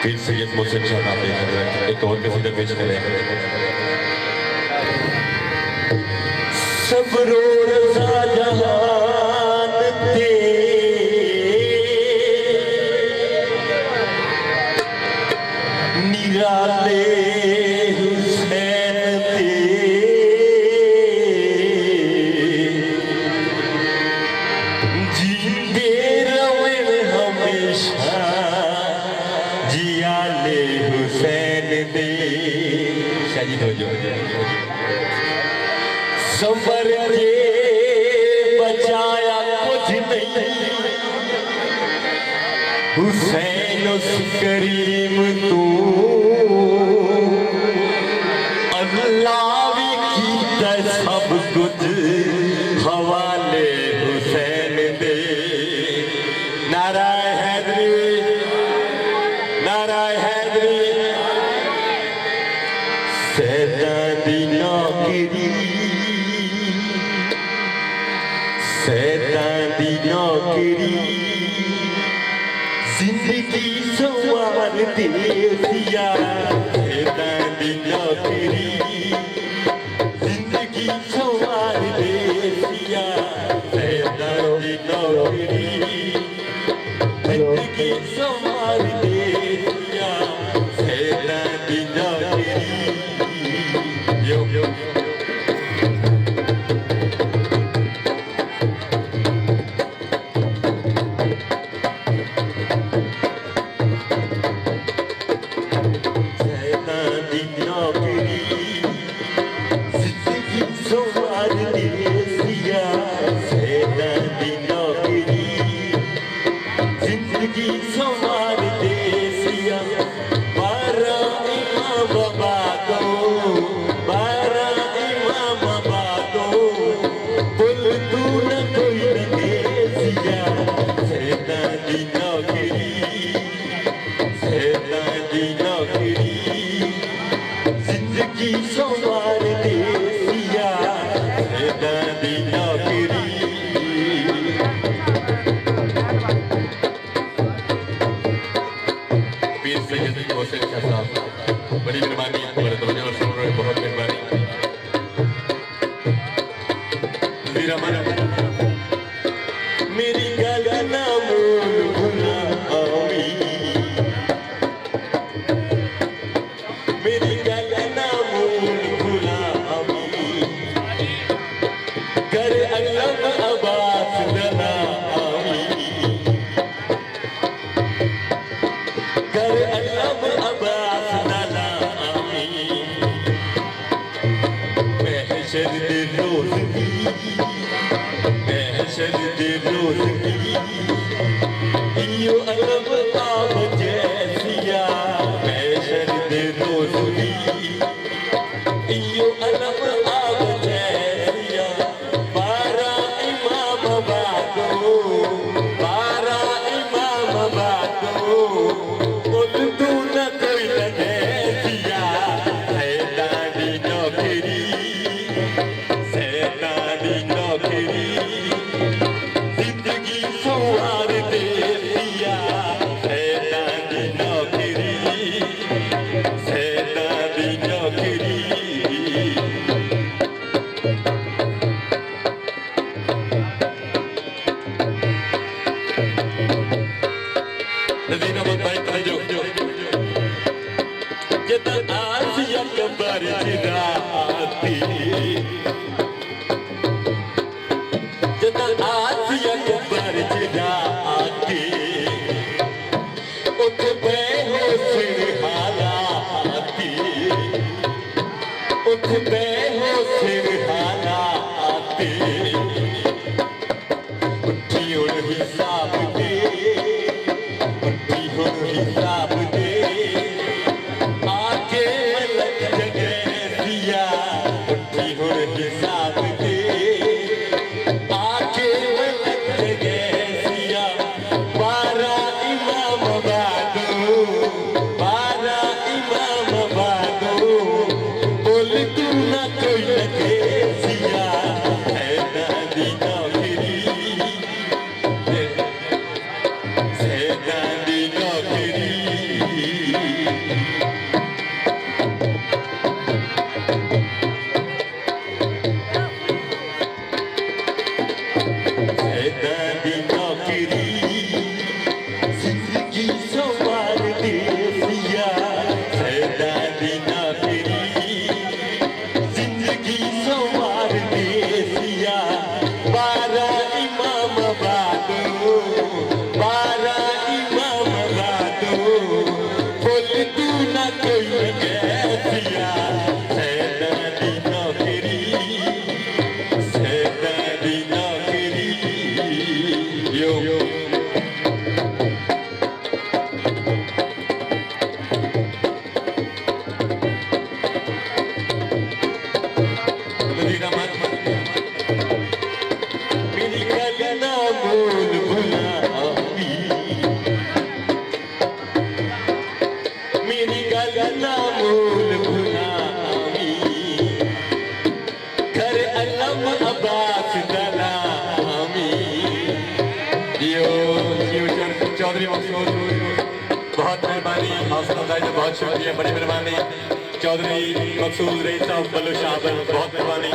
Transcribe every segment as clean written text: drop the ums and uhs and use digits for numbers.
पीर सैयद मोहसिन शाह नाम एक और कसीदा पेश करें। सब्र रज़ा जहान दे निराले हुसैन दे जींदे रवे हमेशा जियाले हुसैन दे। शाजी तो जो संबर के बचाया कुछ नहीं हुसैन उस करीम तू अल्लाह की सब कुछ हवाले हुसैन दे। नाराय हैदरी, नाराय हैदरी। सैयदां दी नौकरी, सैयदां दी नौकरी जिंदगी संवार दे दिया। सैयदां दी नौकरी जिंदगी संवार दे दिया। सैयदां दी नौकरी जिंदगी संवार दे दिया। सैयदां दी नौकरी यो यो बड़ी मेहरबानी हमारे तवज्जो और सुन रहे बहुत मेहरबानी। मेरी गला ना मोल भुला आवी, मेरी गला ना मोल भुला आवी। कर अलम अब्बास दना आवी, कर अलम अब्बास दना आवी। महशर दे रोज़ की, महशर दे रोज़ की इयो अलम आव जैसिया। महशर दे रोज़ की इयो अलम आव जैसिया। 12 इमाम बादो, 12 इमाम बादो बोल तू न कोई लगे सिया। सैयदां दी नौकरी, सैयदां दी नौकरी जिंदगी संवार दे दिया। सैयदां दी नौकरी, सैयदां दी नौकरी नदीना बताई जो जद आसिया कबर जिराती, जद आसिया कबर जिराती उठ बेहोश हालाती, उठ बेहोश हालाती। उठी हुण हिसाब दे, उठी हुण हिसाब दे आके मलक जगह दिया। उठी हुण हिसाब दे आके मलक जगह दिया। 12 इमाम बादो, 12 इमाम बादो बोल तू न कोई लगे सिया। है ना अब्बास दलामी जियो चौधरी मकसूद बहुत मेहरबानी हौसला अफजाई बहुत शुक्रिया बड़ी मेहरबानी चौधरी मकसूद रही साहब बल्लू शाह बहुत मेहरबानी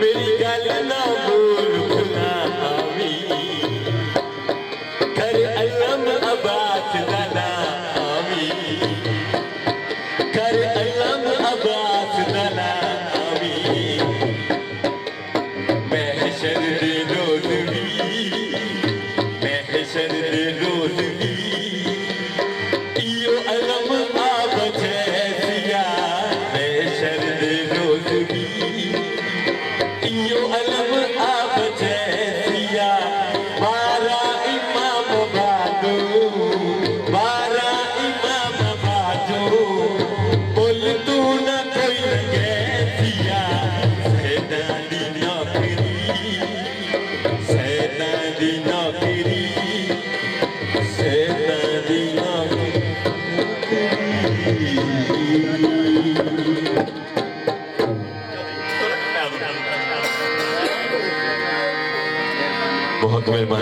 मेरी गल ना बोल गुलामी कर अलम अब्बास दलामी कर अलम अब्बास दलामी महशर दे रोज भी महशर दे रोज भी इयो अलम आब जैसिया महशर दे रोज भी इयो अलम आब जैसिया बारा इमाम बादो बारा इमाम बादो बोल तू न कोई लगैसिया सैदां दी नौकरी सैदां दी नौकरी सैदां दी नौकरी बहुत मेहरबानी।